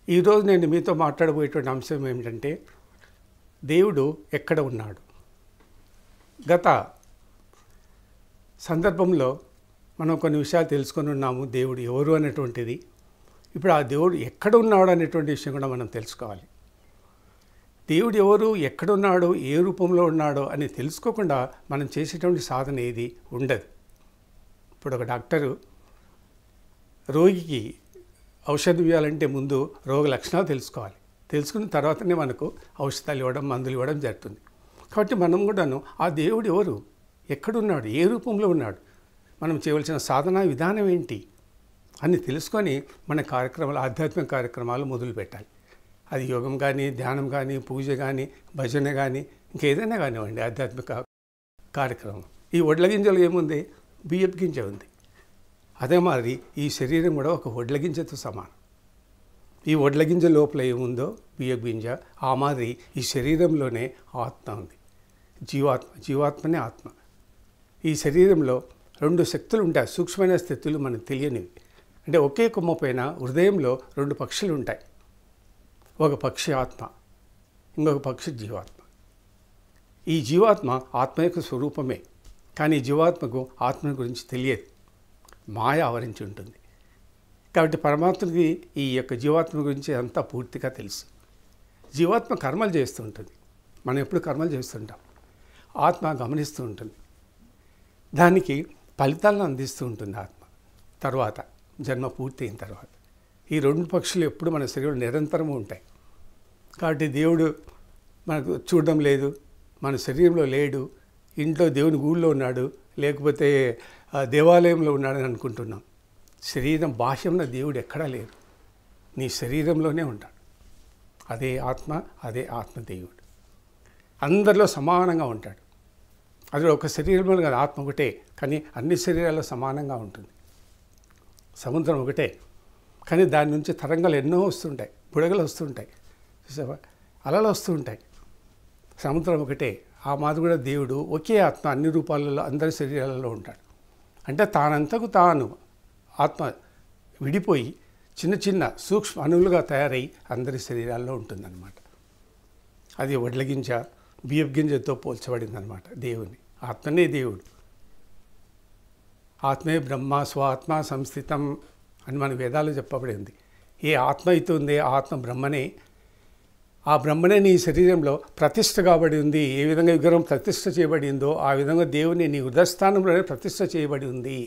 ఈరోజు నేను మీతో మాట్లాడబోయేటువంటి అంశం ఏమిటంటే దేవుడు ఎక్కడ ఉన్నాడు. గత సందర్భంలో మనం కొన్ని విషయాలు తెలుసుకొని ఉన్నాము. దేవుడు ఎవరు అనేటువంటిది. ఇప్పుడు ఆ దేవుడు ఎక్కడ ఉన్నాడు అనేటువంటి విషయం కూడా మనం తెలుసుకోవాలి. దేవుడు ఎవరు, ఎక్కడున్నాడు, ఏ రూపంలో ఉన్నాడో అని తెలుసుకోకుండా మనం చేసేటువంటి సాధన ఏది ఉండదు. ఇప్పుడు ఒక డాక్టరు రోగికి ఔషధం ఇవ్వాలంటే ముందు రోగ లక్షణాలు తెలుసుకోవాలి. తెలుసుకున్న తర్వాతనే మనకు ఔషధాలు ఇవ్వడం, మందులు ఇవ్వడం జరుగుతుంది. కాబట్టి మనం కూడాను ఆ దేవుడు ఎవరు, ఎక్కడున్నాడు, ఏ రూపంలో ఉన్నాడు, మనం చేయవలసిన సాధనా విధానం ఏంటి అని తెలుసుకొని మన కార్యక్రమాలు, ఆధ్యాత్మిక కార్యక్రమాలు మొదలు పెట్టాలి. అది యోగం కానీ, ధ్యానం కానీ, పూజ కానీ, భజన కానీ, ఇంకేదైనా కానివ్వండి ఆధ్యాత్మిక కార్యక్రమం. ఈ వడ్ల గింజలు ఏముంది, బియ్యపు గింజ ఉంది. అదే మాదిరి ఈ శరీరం కూడా ఒక వడ్ల గింజతో సమానం. ఈ వడ్ల గింజ లోపల ఏముందో బియ్యపు గింజ, ఆ మాదిరి ఈ శరీరంలోనే ఆత్మ ఉంది. జీవాత్మనే ఆత్మ. ఈ శరీరంలో రెండు శక్తులు ఉంటాయి, సూక్ష్మమైన స్థితులు మనకు తెలియనివి. అంటే ఒకే కొమ్మ పైన హృదయంలో రెండు పక్షులు ఉంటాయి. ఒక పక్షి ఆత్మ, ఇంకొక పక్షి జీవాత్మ. ఈ జీవాత్మ ఆత్మ యొక్క స్వరూపమే. కానీ జీవాత్మకు ఆత్మ గురించి తెలియదు, మాయ ఆవరించి ఉంటుంది. కాబట్టి పరమాత్మకి ఈ యొక్క జీవాత్మ గురించి అంతా పూర్తిగా తెలుసు. జీవాత్మ కర్మలు చేస్తూ ఉంటుంది, మనం ఎప్పుడు కర్మలు చేస్తుంటాం. ఆత్మ గమనిస్తూ ఉంటుంది, దానికి ఫలితాలను అందిస్తూ ఉంటుంది ఆత్మ. తర్వాత జన్మ పూర్తి అయిన తర్వాత ఈ రెండు పక్షులు ఎప్పుడు మన శరీరంలో నిరంతరము ఉంటాయి. కాబట్టి దేవుడు మనకు చూడడం లేదు, మన శరీరంలో లేడు, ఇంట్లో దేవుని గూళ్ళో ఉన్నాడు, లేకపోతే దేవాలయంలో ఉన్నాడని అనుకుంటున్నాం. శరీరం బాహ్యంలో దేవుడు ఎక్కడా లేడు, నీ శరీరంలోనే ఉంటాడు. అదే ఆత్మ, అదే ఆత్మదేవుడు. అందరిలో సమానంగా ఉంటాడు. అది ఒక శరీరంలో కాదు, ఆత్మ ఒకటే, కానీ అన్ని శరీరాల్లో సమానంగా ఉంటుంది. సముద్రం ఒకటే, కానీ దాని నుంచి తరంగాలు ఎన్నో వస్తుంటాయి, బుడగలు వస్తుంటాయి, అలలు వస్తూ ఉంటాయి. సముద్రం ఒకటే. ఆ మాది కూడా దేవుడు ఒకే ఆత్మ అన్ని రూపాలలో అందరి శరీరాలలో ఉంటాడు. అంటే తానంతకు తాను ఆత్మ విడిపోయి చిన్న చిన్న సూక్ష్మ అణువులుగా తయారై అందరి శరీరాల్లో ఉంటుందన్నమాట. అది వడ్ల గింజ, బియ్యపు గింజతో పోల్చబడిందనమాట. దేవుని ఆత్మనే దేవుడు. ఆత్మే బ్రహ్మ స్వాత్మ సంస్థితం అని మన వేదాలు చెప్పబడింది. ఏ ఆత్మ అయితే ఉందే ఆత్మ బ్రహ్మనే. ఆ బ్రహ్మనే నీ శరీరంలో ప్రతిష్ఠ కాబడి ఉంది. ఏ విధంగా విగ్రహం ప్రతిష్ఠ చేయబడిందో ఆ విధంగా దేవుని నీ హృదయస్థానంలోనే ప్రతిష్ఠ చేయబడి ఉంది.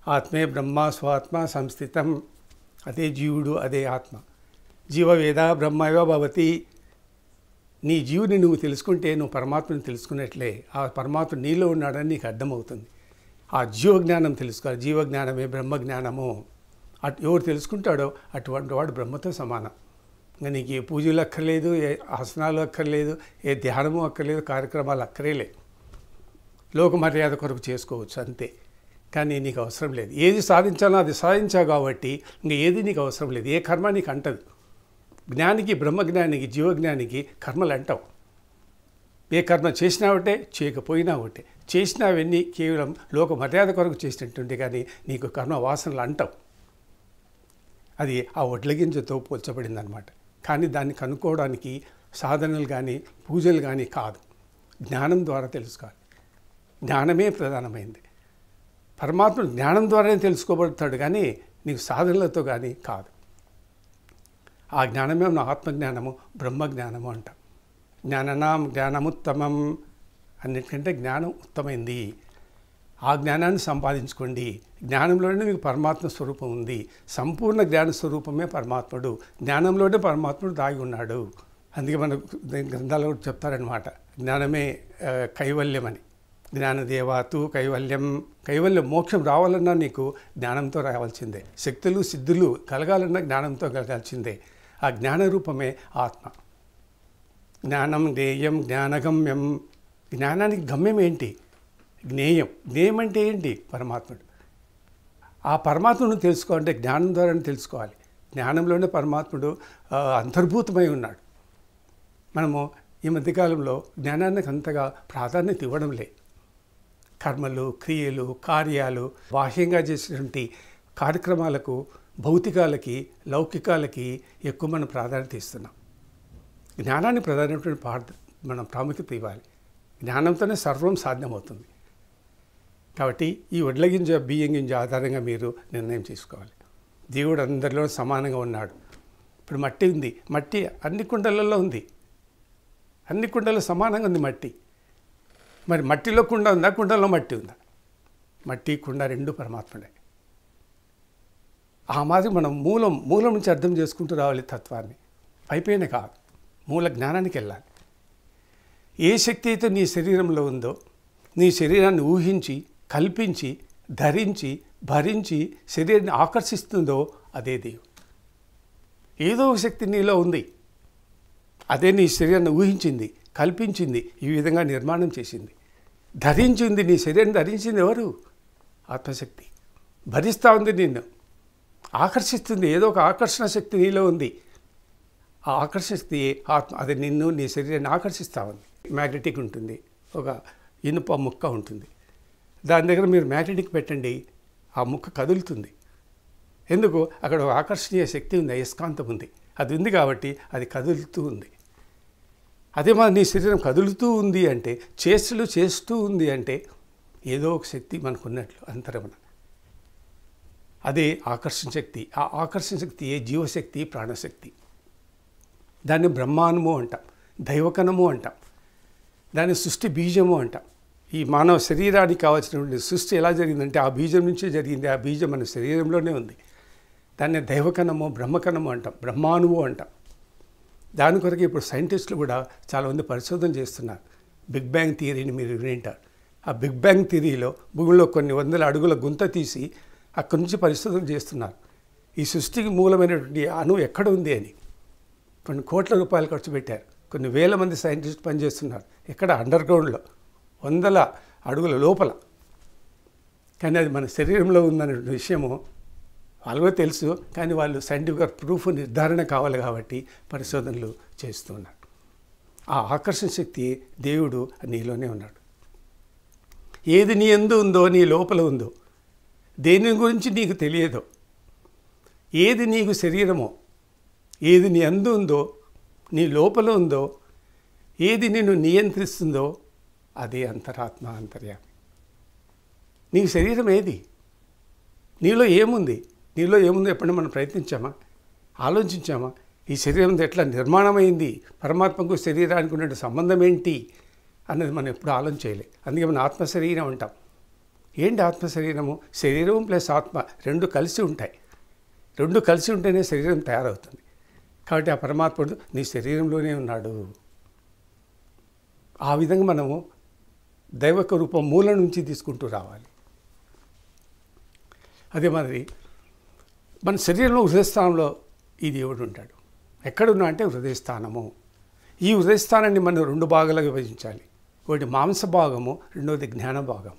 ఆత్మే బ్రహ్మ స్వాత్మ సంస్థితం. అదే జీవుడు, అదే ఆత్మ. జీవవేద బ్రహ్మయో భవతి. నీ జీవుని నువ్వు తెలుసుకుంటే నువ్వు పరమాత్మని తెలుసుకున్నట్లే. ఆ పరమాత్మ నీలో ఉన్నాడని నీకు అర్థమవుతుంది. ఆ జీవజ్ఞానం తెలుసుకోవాలి. జీవజ్ఞానమే బ్రహ్మజ్ఞానము. ఎవరు తెలుసుకుంటాడో అటువంటి వాడు బ్రహ్మతో సమానం. ఇంకా నీకు ఏ పూజలు అక్కర్లేదు, ఏ ఆసనాలు అక్కర్లేదు, ఏ ధ్యానము అక్కర్లేదు, కార్యక్రమాలు అక్కరేలే. లోక మర్యాద కొరకు చేసుకోవచ్చు అంతే, కానీ నీకు అవసరం లేదు. ఏది సాధించాలో అది సాధించావు కాబట్టి ఇంకా ఏది నీకు అవసరం లేదు. ఏ కర్మ నీకు అంటదు. జ్ఞానికి, బ్రహ్మజ్ఞానికి, జీవజ్ఞానికి కర్మలు అంటావు. ఏ కర్మ చేసినా ఒకటే, చేయకపోయినా ఒకటే. చేసినవన్నీ కేవలం లోక మర్యాద కొరకు చేసినట్టుంటే కానీ నీకు కర్మ వాసనలు అంటావు. అది ఆ వడ్ల గింజతో పోల్చబడిందనమాట. కానీ దాన్ని కనుక్కోవడానికి సాధనలు కానీ పూజలు కానీ కాదు, జ్ఞానం ద్వారా తెలుసుకోవాలి. జ్ఞానమే ప్రధానమైంది. పరమాత్మ జ్ఞానం ద్వారానే తెలుసుకోబడతాడు, కానీ నీకు సాధనలతో కానీ కాదు. ఆ జ్ఞానమే మన ఆత్మజ్ఞానము, బ్రహ్మజ్ఞానము అంటాం. జ్ఞాననాం జ్ఞానముత్తమం. అన్నిటికంటే జ్ఞానం ఉత్తమైంది. ఆ జ్ఞానాన్ని సంపాదించుకోండి. జ్ఞానంలోనే మీకు పరమాత్మ స్వరూపం ఉంది. సంపూర్ణ జ్ఞాన స్వరూపమే పరమాత్ముడు. జ్ఞానంలోనే పరమాత్ముడు దాగి ఉన్నాడు. అందుకే మనకు గ్రంథాలు కూడా చెప్తారనమాట, జ్ఞానమే కైవల్యం అని. జ్ఞానదేవాతు కైవల్యం. కైవల్యం, మోక్షం రావాలన్నా నీకు జ్ఞానంతో రావాల్సిందే. శక్తులు సిద్ధులు కలగాలన్నా జ్ఞానంతో కలగాల్సిందే. ఆ జ్ఞాన రూపమే ఆత్మ. జ్ఞానం జ్ఞేయం జ్ఞానగమ్యం. జ్ఞానానికి గమ్యం ఏంటి? జ్ఞేయం. జ్ఞేయం అంటే ఏంటి? పరమాత్ముడు. ఆ పరమాత్మను తెలుసుకోవాలంటే జ్ఞానం ద్వారానే తెలుసుకోవాలి. జ్ఞానంలోనే పరమాత్ముడు అంతర్భూతమై ఉన్నాడు. మనము ఈ మధ్యకాలంలో జ్ఞానానికి అంతగా ప్రాధాన్యత ఇవ్వడం లేదు. కర్మలు, క్రియలు, కార్యాలు, బాహ్యంగా చేసినటువంటి కార్యక్రమాలకు భౌతికాలకి లౌకికాలకి ఎక్కువ మనం ప్రాధాన్యత ఇస్తున్నాం. జ్ఞానాన్ని ప్రధానమైనటువంటి మనం ప్రాముఖ్యత ఇవ్వాలి. జ్ఞానంతోనే సర్వం సాధ్యమవుతుంది. కాబట్టి ఈ వడ్ల గింజ బియ్యం గింజ ఆధారంగా మీరు నిర్ణయం తీసుకోవాలి. దేవుడు అందరిలో సమానంగా ఉన్నాడు. ఇప్పుడు మట్టి ఉంది, మట్టి అన్ని కుండలలో ఉంది, అన్ని కుండల్లో సమానంగా ఉంది మట్టి. మరి మట్టిలో కుండ ఉందా, కుండలో మట్టి ఉందా? మట్టి కుండ రెండు పరమాత్మనే. ఆ మాదిరి మనం మూలం నుంచి అర్థం చేసుకుంటూ రావాలి తత్వాన్ని. పైపైన కాదు, మూల జ్ఞానానికి వెళ్ళాలి. ఏ శక్తి అయితే నీ శరీరంలో ఉందో, నీ శరీరాన్ని ఊహించి కల్పించి ధరించి భరించి శరీరాన్ని ఆకర్షిస్తుందో అదే దేవుడు. ఏదో ఒక శక్తి నీలో ఉంది, అదే నీ శరీరాన్ని ఊహించింది, కల్పించింది, ఈ విధంగా నిర్మాణం చేసింది, ధరించింది. నీ శరీరాన్ని ధరించింది ఎవరు? ఆత్మశక్తి. భరిస్తూ ఉంది, నిన్ను ఆకర్షిస్తుంది. ఏదో ఒక ఆకర్షణ శక్తి నీలో ఉంది. ఆ ఆకర్షణ శక్తి ఆత్మ, అది నిన్ను నీ శరీరాన్ని ఆకర్షిస్తూ ఉంది. మ్యాగ్నెటిక్ ఉంటుంది, ఒక ఇనుప ముక్క ఉంటుంది. దాని దగ్గర మీరు మ్యాగ్నెటిక్ పెట్టండి, ఆ ముక్క కదులుతుంది. ఎందుకు? అక్కడ ఒక ఆకర్షణీయ శక్తి ఉంది, అయస్కాంతం ఉంది. అది ఉంది కాబట్టి అది కదులుతూ ఉంది. అదే మరి నీ శరీరం కదులుతూ ఉంది అంటే, చేష్టలు చేస్తూ ఉంది అంటే ఏదో ఒక శక్తి మనకున్నట్లు అంతరమున. అదే ఆకర్షణ శక్తి. ఆ ఆకర్షణ శక్తి ఏ జీవశక్తి, ప్రాణశక్తి. దాన్ని బ్రహ్మాండము అంటాం, దైవకణము అంటాం, దాన్ని సృష్టి బీజము అంటాం. ఈ మానవ శరీరానికి కావాల్సినటువంటి సృష్టి ఎలా జరిగిందంటే ఆ బీజం నుంచే జరిగింది. ఆ బీజం మన శరీరంలోనే ఉంది. దాన్ని దైవకణము, బ్రహ్మకణము అంటాం, బ్రహ్మాణువు అంటాం. దాని కొరకు ఇప్పుడు సైంటిస్టులు కూడా చాలామంది పరిశోధన చేస్తున్నారు. బిగ్ బ్యాంగ్ థియరీని మీరు వింటారు. ఆ బిగ్ బ్యాంగ్ థియరీలో భూమిలో కొన్ని వందల అడుగుల గుంత తీసి అక్కడి నుంచి పరిశోధన చేస్తున్నారు. ఈ సృష్టికి మూలమైనటువంటి అణువు ఎక్కడ ఉంది అని కొన్ని కోట్ల రూపాయలు ఖర్చు పెట్టారు. కొన్ని వేల మంది సైంటిస్టులు పనిచేస్తున్నారు. ఎక్కడ? అండర్ గ్రౌండ్లో, వందల అడుగుల లోపల. కానీ అది మన శరీరంలో ఉందనే విషయము వాళ్ళకు తెలుసు. కానీ వాళ్ళు సైంటిఫిక్గా ప్రూఫ్, నిర్ధారణ కావాలి కాబట్టి పరిశోధనలు చేస్తున్నారు. ఆ ఆకర్షణ శక్తి దేవుడు నీలోనే ఉన్నాడు. ఏది నీ యందు ఉందో, నీ లోపల ఉందో, దేని గురించి నీకు తెలియదో, ఏది నీకు శరీరమో, ఏది నీ యందు ఉందో, నీ లోపల ఉందో, ఏది నిన్ను నియంత్రిస్తుందో అదే అంతరాత్మ, అంతర్యామి. నీ శరీరం ఏది? నీలో ఏముంది? నీలో ఏముందో ఎప్పుడైనా మనం ప్రయత్నించామా, ఆలోచించామా? ఈ శరీరం ఎట్లా నిర్మాణమైంది, పరమాత్మకు శరీరానికి ఉన్న సంబంధం ఏంటి అన్నది మనం ఎప్పుడు ఆలోచన చేయలేదు. అందుకే మనం ఆత్మ శరీరం అంటాం. ఏంటి ఆత్మ శరీరము? శరీరం ప్లస్ ఆత్మ రెండు కలిసి ఉంటాయి. రెండు కలిసి ఉంటేనే శరీరం తయారవుతుంది. కాబట్టి ఆ పరమాత్ముడు నీ శరీరంలోనే ఉన్నాడు. ఆ విధంగా మనము దైవక రూపం మూల నుంచి తీసుకుంటూ రావాలి. అదే మరి మన శరీరంలో హృదయస్థానంలో ఈ దేవుడు ఉంటాడు. ఎక్కడున్నా అంటే హృదయస్థానము. ఈ హృదయస్థానాన్ని మనం రెండు భాగాలుగా విభజించాలి. ఒకటి మాంస భాగము, రెండవది జ్ఞాన భాగం.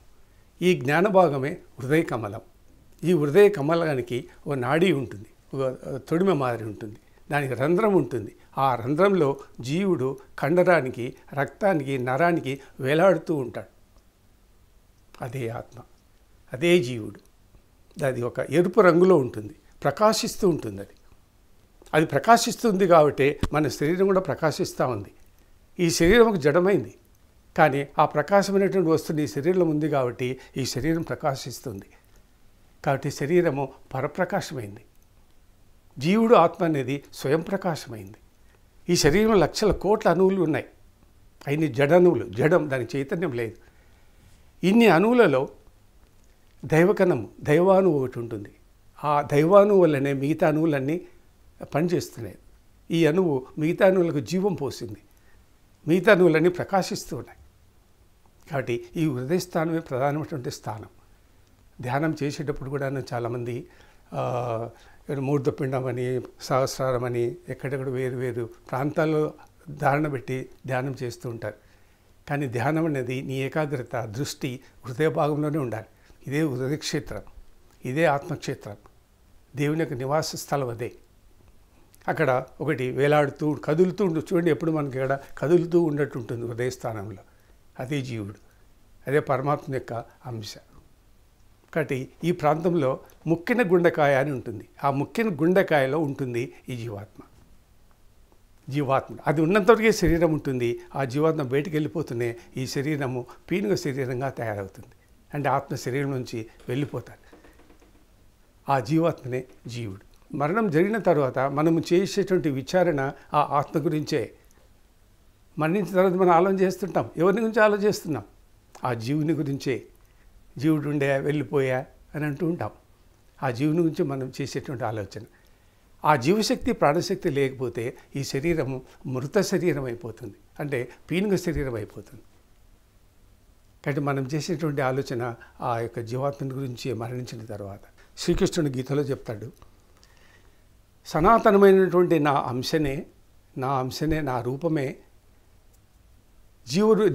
ఈ జ్ఞాన భాగమే హృదయ కమలం. ఈ హృదయ కమలానికి ఒక నాడీ ఉంటుంది, ఒక తొడిమ మాదిరి ఉంటుంది, దానికి రంధ్రం ఉంటుంది. ఆ రంధ్రంలో జీవుడు కండరానికి, రక్తానికి, నరానికి వేలాడుతూ ఉంటాడు. అదే ఆత్మ, అదే జీవుడు. అది ఒక ఎరుపు రంగులో ఉంటుంది, ప్రకాశిస్తూ ఉంటుంది. అది ప్రకాశిస్తుంది కాబట్టి మన శరీరం కూడా ప్రకాశిస్తూ ఉంది. ఈ శరీరం ఒక జడమైంది, కానీ ఆ ప్రకాశమైనటువంటి వస్తువు ఈ శరీరంలో ఉంది కాబట్టి ఈ శరీరం ప్రకాశిస్తుంది. కాబట్టి శరీరము పరప్రకాశమైంది. జీవుడు ఆత్మ అనేది స్వయం ప్రకాశమైంది. ఈ శరీరంలో లక్షల కోట్ల అణువులు ఉన్నాయి. అయిన జడణువులు, జడం, దానికి చైతన్యం లేదు. ఇన్ని అణువులలో దైవకణము, దైవాణువు ఒకటి ఉంటుంది. ఆ దైవాణువు వల్లనే మిగతా అణువులన్నీ పనిచేస్తున్నాయి. ఈ అణువు మిగతా అణువులకు జీవం పోసింది. మిగతా అణువులన్నీ ప్రకాశిస్తూ ఉన్నాయి. కాబట్టి ఈ హృదయ స్థానమే ప్రధానమైనటువంటి స్థానం. ధ్యానం చేసేటప్పుడు కూడా చాలామంది మూర్ధపిండం అని, సహస్రారం అని, ఎక్కడెక్కడ వేరు వేరు ప్రాంతాల్లో ధారణ పెట్టి ధ్యానం చేస్తూ ఉంటారు. కానీ ధ్యానం అనేది నీ ఏకాగ్రత, దృష్టి హృదయ భాగంలోనే ఉండాలి. ఇదే హృదయ క్షేత్రం, ఇదే ఆత్మక్షేత్రం, దేవుని యొక్క నివాస స్థలం అదే. అక్కడ ఒకటి వేలాడుతూ కదులుతూ ఉండు. చూడండి, ఎప్పుడు మనకి ఇక్కడ కదులుతూ ఉన్నట్టు ఉంటుంది హృదయ స్థానంలో. అదే జీవుడు, అదే పరమాత్మ యొక్క అంశ. కాబట్టి ఈ ప్రాంతంలో ముక్కిన గుండెకాయ అని ఉంటుంది. ఆ ముక్కిన గుండెకాయలో ఉంటుంది ఈ జీవాత్మ. అది ఉన్నంతవరకే శరీరం ఉంటుంది. ఆ జీవాత్మ బయటికి వెళ్ళిపోతూనే ఈ శరీరము పీనుగ శరీరంగా తయారవుతుంది. అంటే ఆత్మ శరీరం నుంచి వెళ్ళిపోతాడు. ఆ జీవాత్మనే జీవుడు. మరణం జరిగిన తర్వాత మనము చేసేటువంటి విచారణ ఆ ఆత్మ గురించే. మరణించిన తర్వాత మనం ఆలోచన చేస్తుంటాం. ఎవరి గురించి ఆలోచిస్తున్నాం? ఆ జీవుని గురించే. జీవుడు ఉండే వెళ్ళిపోయా అని అంటూ ఉంటాం. ఆ జీవుని గురించి మనం చేసేటువంటి ఆలోచన. ఆ జీవశక్తి ప్రాణశక్తి లేకపోతే ఈ శరీరము మృత శరీరం అయిపోతుంది. అంటే పీనుగ శరీరం అయిపోతుంది. కాబట్టి మనం చేసేటువంటి ఆలోచన ఆ యొక్క జీవాత్మని గురించి మరణించిన తర్వాత. శ్రీకృష్ణుడు గీతలో చెప్తాడు, సనాతనమైనటువంటి నా అంశనే నా రూపమే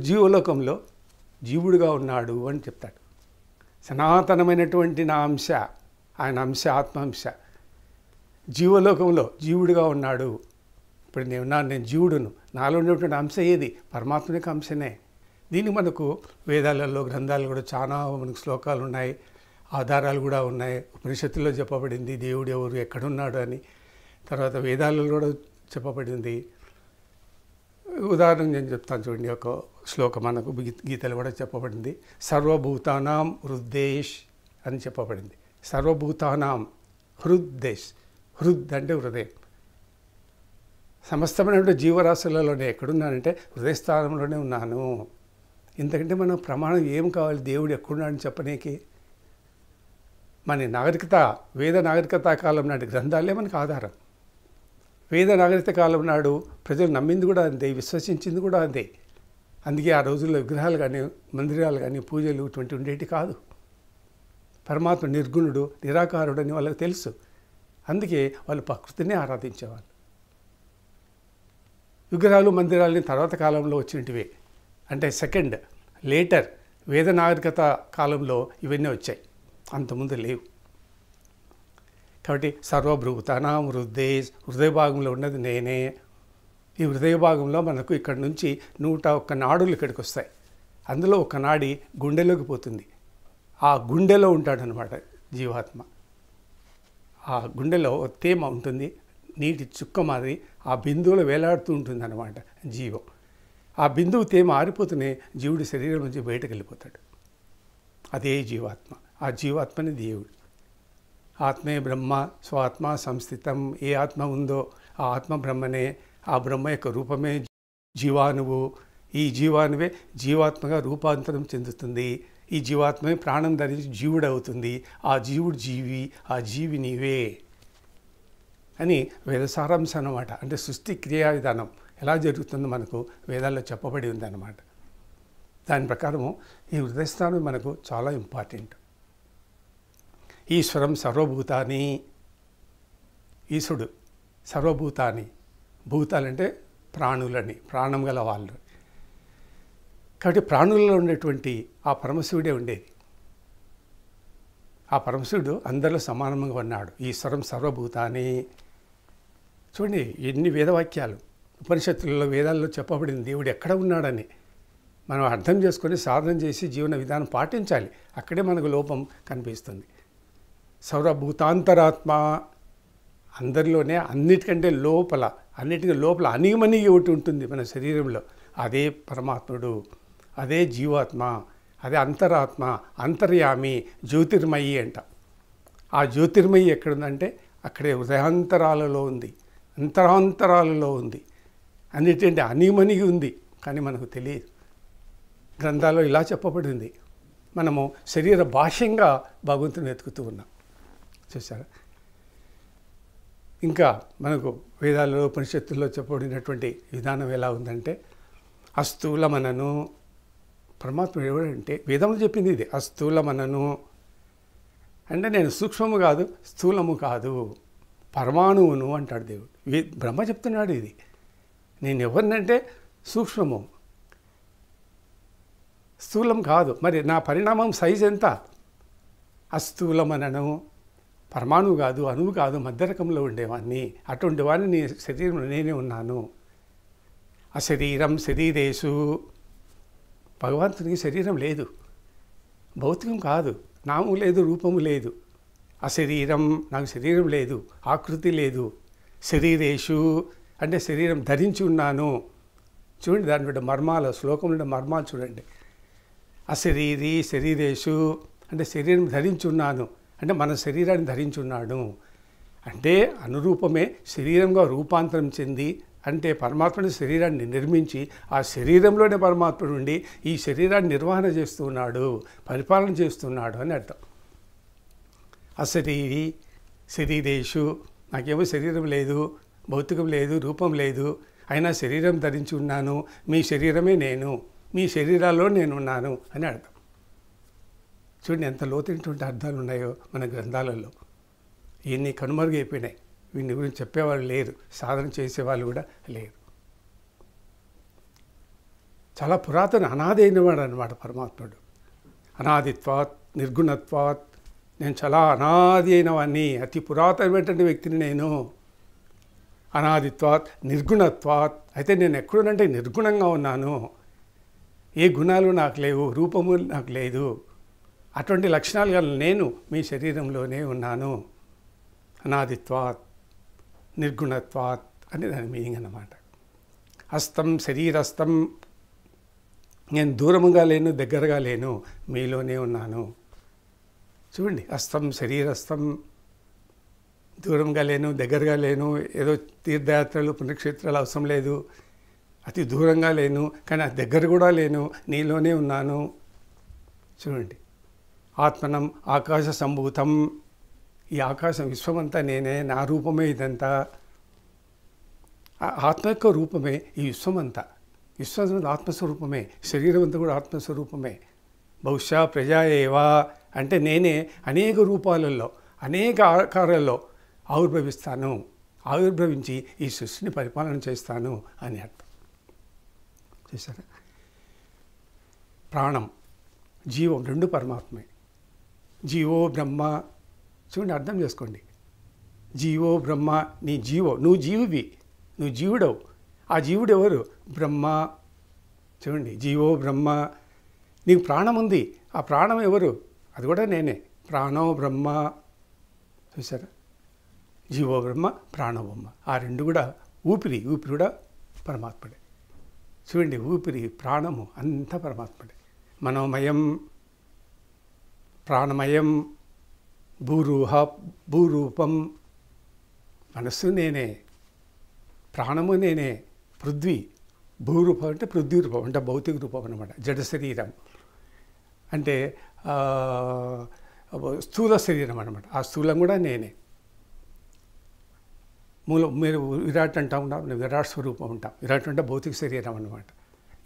జీవలోకంలో జీవుడుగా ఉన్నాడు అని చెప్తాడు. సనాతనమైనటువంటి నా అంశ, ఆయన అంశ ఆత్మాంశ జీవలోకంలో జీవుడుగా ఉన్నాడు. ఇప్పుడు నేను జీవుడును. నాలో ఉన్నటువంటి అంశ ఏది? పరమాత్మ యొక్క అంశనే. దీనికి మనకు వేదాలలో గ్రంథాలు కూడా చాలా మనకు శ్లోకాలు ఉన్నాయి, ఆధారాలు కూడా ఉన్నాయి. ఉపనిషత్తుల్లో చెప్పబడింది దేవుడు ఎవరు ఎక్కడున్నాడు అని. తర్వాత వేదాలలో కూడా చెప్పబడింది. ఉదాహరణ నేను చెప్తాను చూడండి. ఒక శ్లోకం మనకు గీతలు కూడా చెప్పబడింది. సర్వభూతానాం హృద్దేశ్ అని చెప్పబడింది. సర్వభూతానాం హృద్దేశ్. హృద్ అంటే హృదయం. సమస్తమైనటువంటి జీవరాశులలోనే ఎక్కడున్నానంటే హృదయస్థానంలోనే ఉన్నాను. ఎందుకంటే మనం ప్రమాణం ఏం కావాలి? దేవుడు ఎక్కడున్నాడని చెప్పనీకి. మన నాగరికత, వేద నాగరికత కాలం నాటి గ్రంథాలే మనకు ఆధారం. వేద నాగరికత కాలం నాడు ప్రజలు నమ్మింది కూడా అంతే, విశ్వసించింది కూడా అంతే. అందుకే ఆ రోజుల్లో విగ్రహాలు కానీ మందిరాలు కానీ పూజలు ఇటువంటి ఉండేటి కాదు. పరమాత్మ నిర్గుణుడు, నిరాకారుడు అని వాళ్ళకి తెలుసు. అందుకే వాళ్ళు ప్రకృతిని ఆరాధించేవాళ్ళు. విగ్రహాలు మందిరాలని తర్వాత కాలంలో వచ్చినటివే. అంటే లేటర్ వేద నాగరికత కాలంలో ఇవన్నీ వచ్చాయి, అంతకుముందు లేవు. కాబట్టి సర్వభూతానాం హృద్దేశ్, హృదయ భాగంలో ఉన్నది నేనే. ఈ హృదయ భాగంలో మనకు ఇక్కడ నుంచి 101 నాడులు ఇక్కడికి వస్తాయి. అందులో ఒక నాడి గుండెలోకి పోతుంది. ఆ గుండెలో ఉంటాడనమాట జీవాత్మ. ఆ గుండెలో తేమ ఉంటుంది, నీటి చుక్క మాదిరి ఆ బిందువులో వేలాడుతూ ఉంటుంది అన్నమాట జీవం. ఆ బిందువు తేమ ఆరిపోతూనే జీవుడి శరీరం నుంచి బయటకు వెళ్ళిపోతాడు. అదే జీవాత్మ. ఆ జీవాత్మని దేవుడు. ఆత్మే బ్రహ్మ స్వాత్మ సంస్థితం. ఏ ఆత్మ ఉందో ఆ ఆత్మ బ్రహ్మనే. ఆ బ్రహ్మ యొక్క రూపమే జీవాణువు. ఈ జీవాణువే జీవాత్మగా రూపాంతరం చెందుతుంది. ఈ జీవాత్మే ప్రాణం ధరించి జీవుడు అవుతుంది. ఆ జీవుడు జీవి, ఆ జీవి నీవే అని వేద సారాంశం అన్నమాట. అంటే సృష్టి క్రియా విధానం ఎలా జరుగుతుందో మనకు వేదాల్లో చెప్పబడి ఉందన్నమాట. దాని ప్రకారము ఈ హృదయస్థానం మనకు చాలా ఇంపార్టెంట్. ఈశ్వరం సర్వభూతాని. ఈశ్వరుడు సర్వభూతాని. భూతాలంటే ప్రాణులని, ప్రాణం గల వాళ్ళు. కాబట్టి ప్రాణులలో ఉండేటువంటి ఆ పరమశివుడే ఉండేది. ఆ పరమశివుడు అందరిలో సమానంగా ఉన్నాడు. ఈశ్వరం సర్వభూతాని. చూడండి ఎన్ని వేదవాక్యాలు ఉపనిషత్తులలో వేదాల్లో చెప్పబడింది దేవుడు ఎక్కడ ఉన్నాడని. మనం అర్థం చేసుకొని సాధన చేసి జీవన విధానం పాటించాలి. అక్కడే మనకు లోపం కనిపిస్తుంది. సర్వభూతాంతరాత్మ. అందరిలోనే అన్నిటికంటే లోపల అణిగిమణిగి ఒకటి ఉంటుంది మన శరీరంలో. అదే పరమాత్ముడు, అదే జీవాత్మ, అదే అంతరాత్మ, అంతర్యామి, జ్యోతిర్మయి అంట. ఆ జ్యోతిర్మయి ఎక్కడుందంటే అక్కడే హృదయాంతరాలలో ఉంది, అంతరాంతరాలలో ఉంది. అన్నిటికంటే అణిగిమణిగి ఉంది, కానీ మనకు తెలియదు. గ్రంథాల్లో ఇలా చెప్పబడింది. మనము శరీర భాష్యంగా భగవంతుని వెతుకుతూ ఉన్నాం. చూసారా? ఇంకా మనకు వేదాలలో ఉపనిషత్తుల్లో చెప్పబడినటువంటి విధానం ఎలా ఉందంటే అస్థూలమనను. పరమాత్మ ఎవడంటే వేదంలో చెప్పింది ఇది. అస్థూలమనను అంటే నేను సూక్ష్మము కాదు, స్థూలము కాదు, పరమాణువును అంటాడు దేవుడు. బ్రహ్మ చెప్తున్నాడు ఇది. నేను ఎవరినంటే సూక్ష్మము, స్థూలం కాదు. మరి నా పరిణామం సైజ్ ఎంత? అస్థూలమనను. పరమాణువు కాదు, అణువు కాదు, మధ్య రకంలో ఉండేవాడిని. అటువంటి వాడిని నీ శరీరంలో నేనే ఉన్నాను. అశరీరం శరీరేషు. భగవంతునికి శరీరం లేదు, భౌతికం కాదు. నామం లేదు, రూపము లేదు. అశరీరం, నాకు శరీరం లేదు, ఆకృతి లేదు. శరీరేషు అంటే శరీరం ధరించి ఉన్నాను. చూడండి దాని మీద మర్మాలు, శ్లోకంలో మర్మాలు చూడండి. అశరీరి శరీరేషు అంటే శరీరం ధరించున్నాను అంటే మన శరీరాన్ని ధరించున్నాడు. అంటే అనురూపమే శరీరంగా రూపాంతరం చెంది, అంటే పరమాత్ముడి శరీరాన్ని నిర్మించి ఆ శరీరంలోనే పరమాత్ముడు ఉండి ఈ శరీరాన్ని నిర్వహణ చేస్తున్నాడు, పరిపాలన చేస్తున్నాడు అని అర్థం. అశరీరి శరీరేషు, నాకేమో శరీరం లేదు, భౌతికం లేదు, రూపం లేదు, అయినా శరీరం ధరించి ఉన్నాను, మీ శరీరమే నేను, మీ శరీరాల్లో నేనున్నాను అని అర్థం. చూడండి ఎంత లోతైనటువంటి అర్థాలు ఉన్నాయో మన గ్రంథాలలో. ఇవన్నీ కనుమరుగైపోయినాయి. వీని గురించి చెప్పేవాళ్ళు లేరు, సాధన చేసేవాళ్ళు కూడా లేరు. చాలా పురాతన అనాది అయినవాడు అన్నమాట పరమాత్ముడు. అనాదిత్వాత్ నిర్గుణత్వాత్, నేను చాలా అనాది అయిన వాడిని, అతి పురాతనమైనటువంటి వ్యక్తిని నేను. అనాదిత్వాత్ నిర్గుణత్వాత్, అయితే నేను ఎక్కడునంటే నిర్గుణంగా ఉన్నాను, ఏ గుణాలు నాకు లేవు, రూపము నాకు లేదు. అటువంటి లక్షణాలు గల నేను మీ శరీరంలోనే ఉన్నాను. అనాదిత్వాత్ నిర్గుణత్వాత్ అని దాని మీనింగ్ అన్నమాట. హస్తం శరీరస్థం, నేను దూరముగా లేను, దగ్గరగా లేను, మీలోనే ఉన్నాను. చూడండి, హస్తం శరీరస్థం, దూరంగా లేను, దగ్గరగా లేను, ఏదో తీర్థయాత్రలు పుణ్యక్షేత్రాలు అవసరం లేదు, అతి దూరంగా లేను, కానీ దగ్గర కూడా లేను, నీలోనే ఉన్నాను. చూడండి, ఆత్మనం ఆకాశ సంభూతం, ఈ ఆకాశం విశ్వమంతా నేనే, నా రూపమే ఇదంతా. ఆత్మ యొక్క రూపమే ఈ విశ్వమంతా. విశ్వం ఆత్మస్వరూపమే, శరీరం అంతా కూడా ఆత్మస్వరూపమే. బహుశా ప్రజా ఏవా అంటే నేనే అనేక రూపాలలో అనేక ఆకారాల్లో ఆవిర్భవిస్తాను, ఆవిర్భవించి ఈ సృష్టిని పరిపాలన చేస్తాను అని అర్థం. చూసారా, ప్రాణం జీవం రెండు పరమాత్మే. జీవో బ్రహ్మ, చూడండి అర్థం చేసుకోండి. జీవో బ్రహ్మ, నీ జీవో, నువ్వు జీవివి, నువ్వు జీవుడవు. ఆ జీవుడు ఎవరు? బ్రహ్మ. చూడండి, జీవో బ్రహ్మ, నీకు ప్రాణం ఉంది, ఆ ప్రాణం ఎవరు? అది కూడా నేనే, ప్రాణో బ్రహ్మ. చూసారా, జీవో బ్రహ్మ ప్రాణో బ్రహ్మ, ఆ రెండు కూడా ఊపిరి, ఊపిరి కూడా పరమాత్ముడే. చూడండి, ఊపిరి ప్రాణము అంతా పరమాత్ముడే. మనోమయం ప్రాణమయం, భూరూహ భూరూపం, మనస్సు నేనే, ప్రాణము నేనే, పృథ్వీ భూరూపం అంటే పృథ్వీ రూపం అంటే భౌతిక రూపం అన్నమాట. జడ శరీరం అంటే స్థూల శరీరం అన్నమాట, ఆ స్థూలం కూడా నేనే. మీరు విరాట్ అంటా ఉంటాం, విరాట్ స్వరూపం ఉంటాం. విరాట్ అంటే భౌతిక శరీరం అన్నమాట.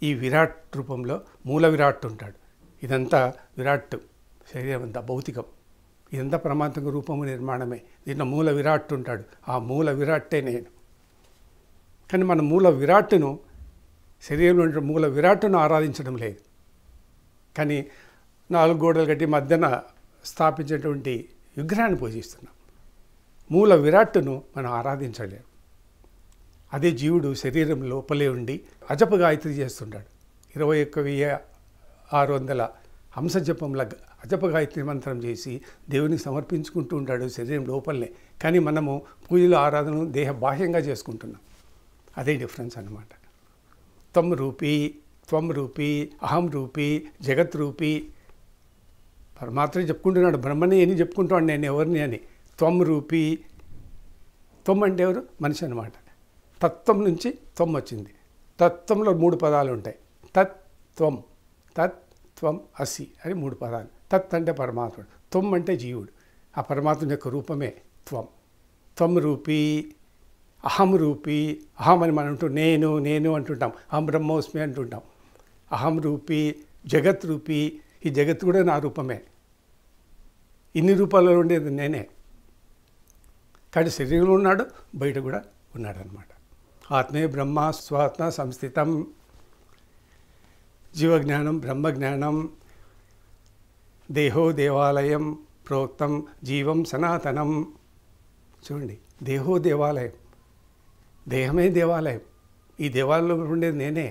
ఈ విరాట్ రూపంలో మూల విరాట్ ఉంటాడు. ఇదంతా విరాట్ శరీరం అంతా భౌతికం, ఇదంతా పరమాత్మ రూపము నిర్మాణమే. దీంట్లో మూల విరాట్ ఉంటాడు, ఆ మూల విరాట్టే నేను. కానీ మన మూల విరాట్ను, శరీరంలో ఉండే మూల విరాట్ను ఆరాధించడం లేదు. కానీ 4 గోడలు కట్టి మధ్యన స్థాపించేటువంటి విగ్రహాన్ని పూజిస్తున్నాం. మూల విరాట్ను మనం ఆరాధించలేము. అదే జీవుడు శరీరం లోపలే ఉండి అజప గాయత్రి చేస్తుంటాడు. 21,600 హంసజపంలా అజప గాయత్రి మంత్రం చేసి దేవునికి సమర్పించుకుంటూ ఉంటాడు శరీరం లోపలనే. కానీ మనము పూజలు ఆరాధన దేహ బాహ్యంగా చేసుకుంటున్నాం. అదే డిఫరెన్స్ అన్నమాట. త్వం రూపీ, త్వం రూపీ, అహం రూపీ, జగత్ రూపీ. పరమాత్మ చెప్పుకుంటున్నాడు, బ్రహ్మని అని చెప్పుకుంటాడు, నేను ఎవరిని అని. త్వం రూపీ, త్వం అంటే ఎవరు? మనిషి అన్నమాట. తత్వం నుంచి త్వం వచ్చింది. తత్వంలో 3 పదాలు ఉంటాయి. తత్వం, తత్వం, అసి అని 3 పదాలు. తత్ అంటే పరమాత్ముడు, త్వం అంటే జీవుడు. ఆ పరమాత్ముని యొక్క రూపమే త్వం. త్వం రూపీ, అహం రూపీ, అహం అని మనం అంటూ నేను నేను అంటుంటాం, అహం బ్రహ్మోస్మి అంటుంటాం. అహం రూపీ, జగత్ రూపీ, ఈ జగత్తు కూడా నా రూపమే. ఇన్ని రూపాలలో ఉండేది నేనే. కానీ శరీరంలో ఉన్నాడు, బయట కూడా ఉన్నాడు అన్నమాట. ఆత్మే బ్రహ్మ స్వాత్మ సంస్థితం. జీవజ్ఞానం బ్రహ్మజ్ఞానం. దేహో దేవాలయం ప్రోక్తం జీవం సనాతనం. చూడండి, దేహో దేవాలయం, దేహమే దేవాలయం. ఈ దేవాలయంలో ఉండేది నేనే.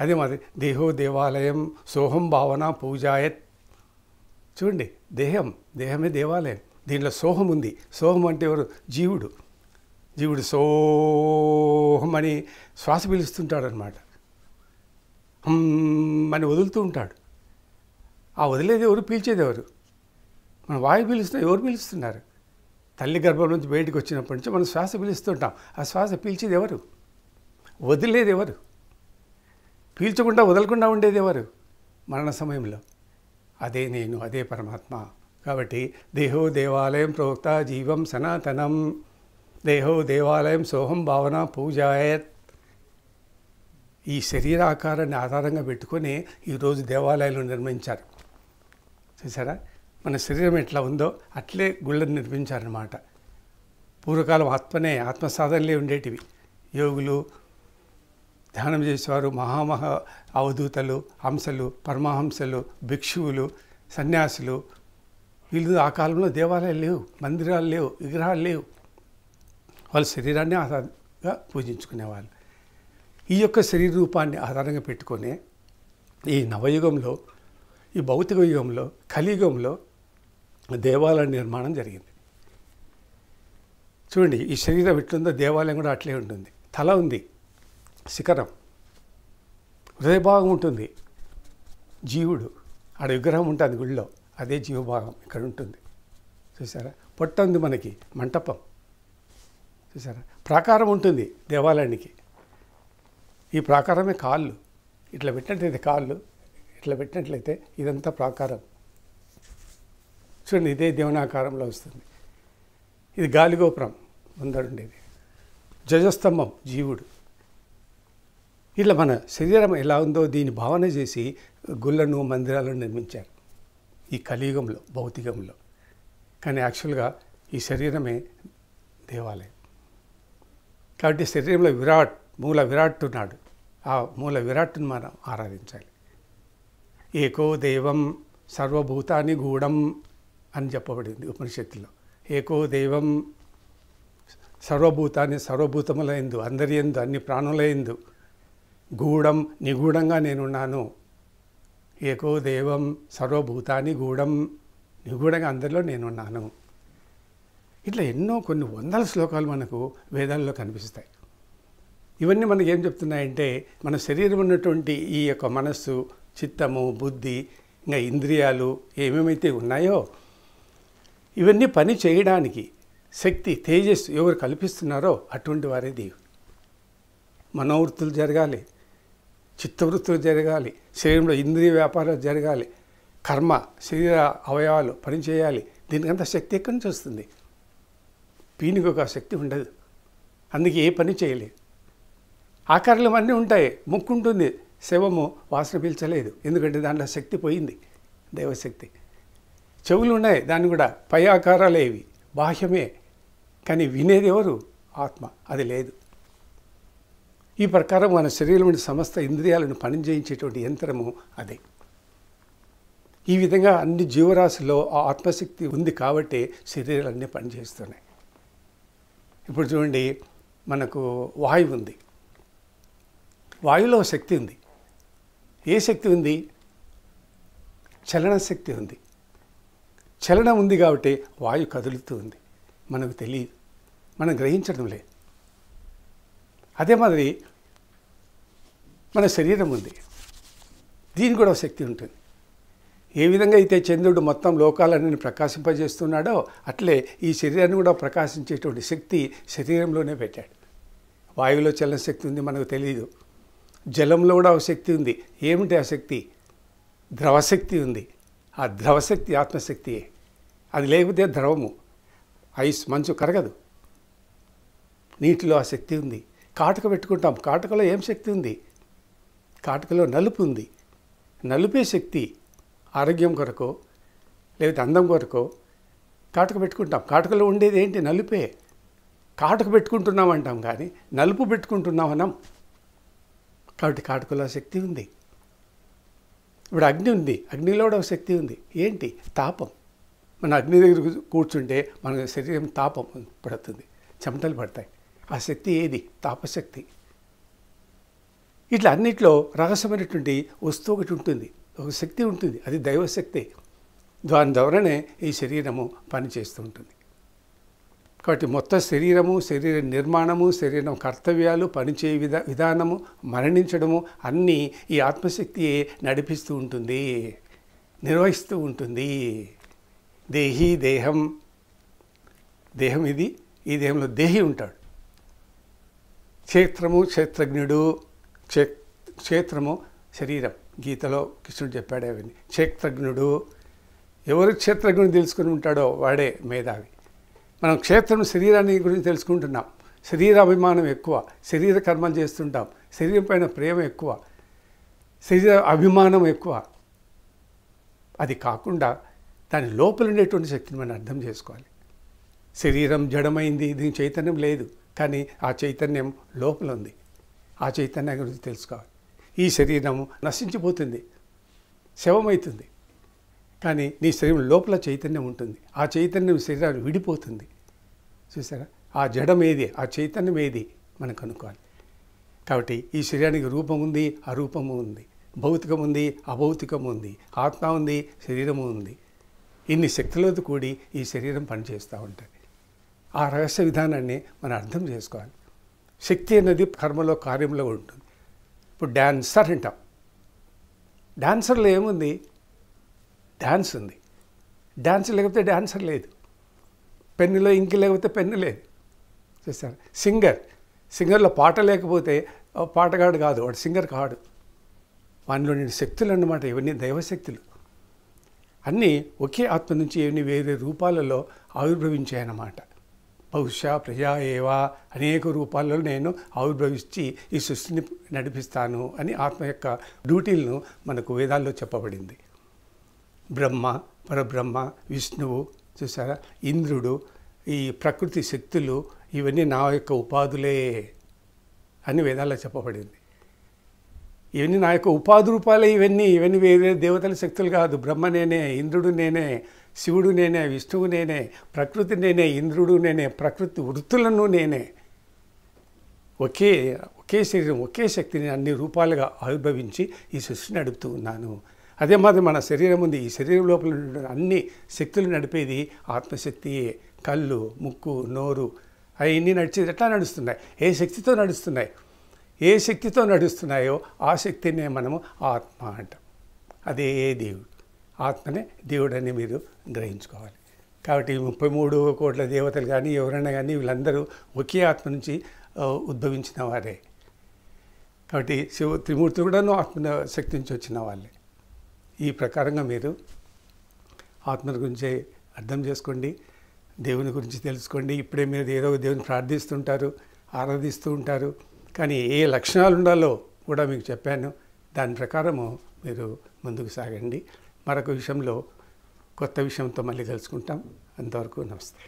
అదే మాది దేహో దేవాలయం సోహం భావన పూజాయత్. చూడండి, దేహమే దేవాలయం. దీంట్లో సోహం ఉంది. సోహం అంటే ఎవరు? జీవుడు. జీవుడు సోహం అని శ్వాస పీలుస్తుంటాడు అనమాట. అని వదులుతూ ఉంటాడు. ఆ వదిలేది ఎవరు? పీల్చేది ఎవరు? మనం వాయు పీలుస్తున్నాం. ఎవరు పీలుస్తున్నారు? తల్లి గర్భం నుంచి బయటకు వచ్చినప్పటి నుంచి మనం శ్వాస పీలుస్తుంటాం. ఆ శ్వాస పీల్చేది ఎవరు? వదిలేది ఎవరు? పీల్చకుండా వదలకుండా ఉండేది ఎవరు? మరణ సమయంలో అదే నేను, అదే పరమాత్మ. కాబట్టి దేహో దేవాలయం ప్రోక్త జీవం సనాతనం, దేహో దేవాలయం సోహం భావన పూజాయత్. ఈ శరీరాకారాన్ని ఆధారంగా పెట్టుకొని ఈరోజు దేవాలయాలు నిర్మించారు. చూసారా, మన శరీరం ఎట్లా ఉందో అట్లే గుళ్ళని నిర్మించారన్నమాట. పూర్వకాలం ఆత్మ సాధనలే ఉండేటివి. యోగులు ధ్యానం చేసేవారు, అవధూతలు, హంసలు, పరమహంసలు, భిక్షువులు, సన్యాసులు. వీళ్ళు ఆ కాలంలో దేవాలయాలు లేవు, మందిరాలు లేవు, విగ్రహాలు లేవు. వాళ్ళు శరీరాన్ని ఆధారంగా పూజించుకునేవాళ్ళు. ఈ యొక్క శరీర రూపాన్ని ఆధారంగా పెట్టుకొని ఈ నవయుగంలో, ఈ భౌతిక యుగంలో, కలియుగంలో దేవాలయ నిర్మాణం జరిగింది. చూడండి, ఈ శరీరం ఎట్లుందో దేవాలయం కూడా అట్లే ఉంటుంది. తల ఉంది, శిఖరం, హృదయభాగం ఉంటుంది, జీవుడు. ఆడ విగ్రహం ఉంటుంది గుళ్ళో, అదే జీవభాగం ఇక్కడ ఉంటుంది. చూసారా, పొట్ట ఉంది మనకి, మంటపం. చూసారా, ప్రాకారం ఉంటుంది దేవాలయానికి. ఈ ప్రాకారమే కాళ్ళు. ఇట్లా పెట్టినట్లయితే కాళ్ళు, ఇట్లా పెట్టినట్లయితే ఇదంతా ప్రాకారం. చూడండి, ఇదే దేవనాకారంలో వస్తుంది. ఇది గాలిగోపురం ముందరుండేది. ధ్వజస్తంభం జీవుడు. ఇట్లా మన శరీరం ఎలా ఉందో దీన్ని భావన చేసి గుళ్ళను, మందిరాలను నిర్మించారు ఈ కలియుగంలో, భౌతికంలో. కానీ యాక్చువల్గా ఈ శరీరమే దేవాలయం. కాబట్టి శరీరంలో మూల విరాట్ ఉన్నాడు. ఆ మూల విరాట్ను మనం ఆరాధించాలి. ఏకో దైవం సర్వభూతాన్ని గూఢం అని చెప్పబడింది ఉపనిషత్తులో. ఏకో దైవం సర్వభూతాన్ని, సర్వభూతముల యందు, అందరి యందు, అన్ని ప్రాణుల యందు గూఢం, నిగూఢంగా నేనున్నాను. ఏకో దైవం సర్వభూతాన్ని గూఢం, నిగూఢంగా అందరిలో నేనున్నాను. ఇట్లా ఎన్నో కొన్ని వందల శ్లోకాలు మనకు వేదాల్లో కనిపిస్తాయి. ఇవన్నీ మనకి ఏం చెప్తున్నాయంటే, మన శరీరం ఉన్నటువంటి ఈ యొక్క మనస్సు, చిత్తము, బుద్ధి, ఇంకా ఇంద్రియాలు ఏమేమైతే ఉన్నాయో ఇవన్నీ పని చేయడానికి శక్తి, తేజస్సు ఎవరు కల్పిస్తున్నారో అటువంటి వారే దేవుడు. మనోవృత్తులు జరగాలి, చిత్తవృత్తులు జరగాలి, శరీరంలో ఇంద్రియ వ్యాపారాలు జరగాలి, కర్మ, శరీర అవయవాలు పనిచేయాలి. దీనికంత శక్తి ఎక్కడి నుంచి వస్తుంది? పీనికి ఒక శక్తి ఉండదు. అందుకే ఏ పని చేయలేదు. ఆకారాలు అన్నీ ఉంటాయి. ముక్కు ఉంటుంది, శవము వాసన పీల్చలేదు, ఎందుకంటే దాంట్లో శక్తి పోయింది, దైవశక్తి. చెవులు ఉన్నాయి, దాన్ని కూడా పై ఆకారాలే, ఇవి బాహ్యమే. కానీ వినేది ఎవరు? ఆత్మ. అది లేదు. ఈ ప్రకారం మన శరీరంలోని సమస్త ఇంద్రియాలను పనిచేయించేటువంటి యంత్రము అదే. ఈ విధంగా అన్ని జీవరాశుల్లో ఆ ఆత్మశక్తి ఉంది కాబట్టి శరీరాలన్నీ పనిచేస్తున్నాయి. ఇప్పుడు చూడండి, మనకు వాయువు ఉంది. వాయువులో శక్తి ఉంది. ఏ శక్తి ఉంది? చలన శక్తి ఉంది. చలనం ఉంది కాబట్టి వాయువు కదులుతూ ఉంది. మనకు తెలియదు, మనం గ్రహించడం లేదు. అదే మాదిరి మన శరీరం ఉంది, దీనికి కూడా శక్తి ఉంటుంది. ఏ విధంగా అయితే చంద్రుడు మొత్తం లోకాలన్నీ ప్రకాశింపజేస్తున్నాడో అట్లే ఈ శరీరాన్ని కూడా ప్రకాశించేటువంటి శక్తి శరీరంలోనే పెట్టాడు. వాయువులో చలన శక్తి ఉంది, మనకు తెలియదు. జలంలో కూడా ఒక శక్తి ఉంది. ఏమిటి ఆ శక్తి? ద్రవశక్తి ఉంది. ఆ ద్రవశక్తి ఆత్మశక్తియే. అది లేకపోతే ద్రవము, ఐస్, మంచు కరగదు. నీటిలో ఆ శక్తి ఉంది. కాటుక పెట్టుకుంటాం, కాటుకలో ఏం శక్తి ఉంది? కాటుకలో నలుపు ఉంది. నలుపే శక్తి. ఆరోగ్యం కొరకు లేకపోతే అందం కొరకు కాటుక పెట్టుకుంటాం. కాటుకలో ఉండేది ఏంటి? నలుపే. కాటుక పెట్టుకుంటున్నాం అంటాం కానీ నలుపు పెట్టుకుంటున్నాం అనం. కాబట్టి కాటుకలో శక్తి ఉంది. ఇప్పుడు అగ్ని ఉంది, అగ్నిలో కూడా ఒక శక్తి ఉంది. ఏంటి? తాపం. మన అగ్ని దగ్గర కూర్చుంటే మన శరీరం తాపం పడుతుంది, చెమటలు పడతాయి. ఆ శక్తి ఏది? తాపశక్తి. ఇట్లా అన్నిట్లో రహస్యమైనటువంటి వస్తువు ఒకటి ఉంటుంది, ఒక శక్తి ఉంటుంది, అది దైవశక్తి. దాని ద్వారానే ఈ శరీరము పనిచేస్తూ ఉంటుంది. కాబట్టి మొత్తం శరీరము, శరీర నిర్మాణము, శరీరం కర్తవ్యాలు, పనిచేయ విధానము, మరణించడము అన్నీ ఈ ఆత్మశక్తియే నడిపిస్తూ ఉంటుంది, నిర్వహిస్తూ ఉంటుంది. దేహి దేహం, దేహం ఇది, ఈ దేహంలో దేహి ఉంటాడు. క్షేత్రము క్షేత్రజ్ఞుడు, క్షేత్రము శరీరం. గీతలో కృష్ణుడు చెప్పాడు అవన్నీ. క్షేత్రజ్ఞుడు, ఎవరు క్షేత్రజ్ఞుడు తెలుసుకుని ఉంటాడో వాడే మేధావి. మనం క్షేత్రం శరీరాన్ని గురించి తెలుసుకుంటున్నాం. శరీరాభిమానం ఎక్కువ, శరీర కర్మలు చేస్తుంటాం, శరీరం పైన ప్రేమ ఎక్కువ, శరీర అభిమానం ఎక్కువ. అది కాకుండా దాని లోపల ఉండేటువంటి శక్తిని మనం అర్థం చేసుకోవాలి. శరీరం జడమైంది, దీని చైతన్యం లేదు, కానీ ఆ చైతన్యం లోపల ఉంది. ఆ చైతన్యం గురించి తెలుసుకోవాలి. ఈ శరీరం నశించిపోతుంది, శవమవుతుంది, కానీ నీ శరీరం లోపల చైతన్యం ఉంటుంది. ఆ చైతన్యం శరీరాన్ని విడిపోతుంది. చూసారా, ఆ జడం ఏది, ఆ చైతన్యం ఏది మనం కనుక్కోవాలి. కాబట్టి ఈ శరీరానికి రూపం ఉంది, అరూపము ఉంది, భౌతికం ఉంది, అభౌతికము ఉంది, ఆత్మ ఉంది, శరీరము ఉంది. ఇన్ని శక్తులతో కూడి ఈ శరీరం పనిచేస్తూ ఉంటుంది. ఆ రహస్య విధానాన్ని మనం అర్థం చేసుకోవాలి. శక్తి అనేది కర్మలో, కార్యంలో ఉంటుంది. ఇప్పుడు డాన్సర్ అంటాం. డాన్సర్లో ఏముంది? డాన్స్ ఉంది. డాన్స్ లేకపోతే డాన్సర్ లేదు. పెన్నులో ఇంకి లేకపోతే పెన్ను లేదు. చూస్తారు. సింగర్లో పాట లేకపోతే పాటగాడు కాదు, వాడు సింగర్ కాడు. వానిలో నేను శక్తులు అన్నమాట. ఇవన్నీ దైవశక్తులు. అన్నీ ఒకే ఆత్మ నుంచి ఇవన్నీ వేరే రూపాలలో ఆవిర్భవించాయన్నమాట. బహుశా ప్రజా ఏవా, అనేక రూపాలలో నేను ఆవిర్భవించి ఈ సృష్టిని నడిపిస్తాను అని ఆత్మ యొక్క డ్యూటీలను మనకు వేదాల్లో చెప్పబడింది. బ్రహ్మ, పరబ్రహ్మ, విష్ణువు, చూసారా, ఇంద్రుడు, ఈ ప్రకృతి శక్తులు, ఇవన్నీ నా యొక్క ఉపాధులే అని వేదాల్లో చెప్పబడింది. ఇవన్నీ నా యొక్క ఉపాధి రూపాలే. ఇవన్నీ వేరే దేవతల శక్తులు కాదు. బ్రహ్మ నేనే, ఇంద్రుడు నేనే, శివుడు నేనే, విష్ణువు నేనే, ప్రకృతి నేనే, ఇంద్రుడు నేనే, ప్రకృతి వృత్తులను నేనే. ఒకే శరీరం, ఒకే శక్తిని అన్ని రూపాలుగా ఆవిర్భవించి ఈ సృష్టిని నడుపుతూ ఉన్నాను. అదే మాదిరి మన శరీరం ఉంది. ఈ శరీరం లోపల అన్ని శక్తులు నడిపేది ఆత్మశక్తియే. కళ్ళు, ముక్కు, నోరు అవన్నీ నడిచేది ఎట్లా నడుస్తున్నాయి? ఏ శక్తితో నడుస్తున్నాయి? ఏ శక్తితో నడుస్తున్నాయో ఆ శక్తినే మనము ఆత్మ అంటాం. అదే దేవుడు. ఆత్మనే దేవుడని మీరు గ్రహించుకోవాలి. కాబట్టి 33 కోట్ల దేవతలు కానీ ఎవరైనా కానీ వీళ్ళందరూ ఒకే ఆత్మ నుంచి ఉద్భవించిన వారే. కాబట్టి త్రిమూర్తులు కూడాను ఆత్మ శక్తి నుంచి వచ్చిన వాళ్ళే. ఈ ప్రకారంగా మీరు ఆత్మ గురించి అర్థం చేసుకోండి, దేవుని గురించి తెలుసుకోండి. ఇప్పుడే మీరు ఏదో దేవుని ప్రార్థిస్తుంటారు, ఆరాధిస్తూ ఉంటారు, కానీ ఏ లక్షణాలు ఉండాలో కూడా మీకు చెప్పాను. దాని ప్రకారము మీరు ముందుకు సాగండి. మరొక విషయంలో, కొత్త విషయంతో మళ్ళీ కలుసుకుంటాం. అంతవరకు నమస్తే.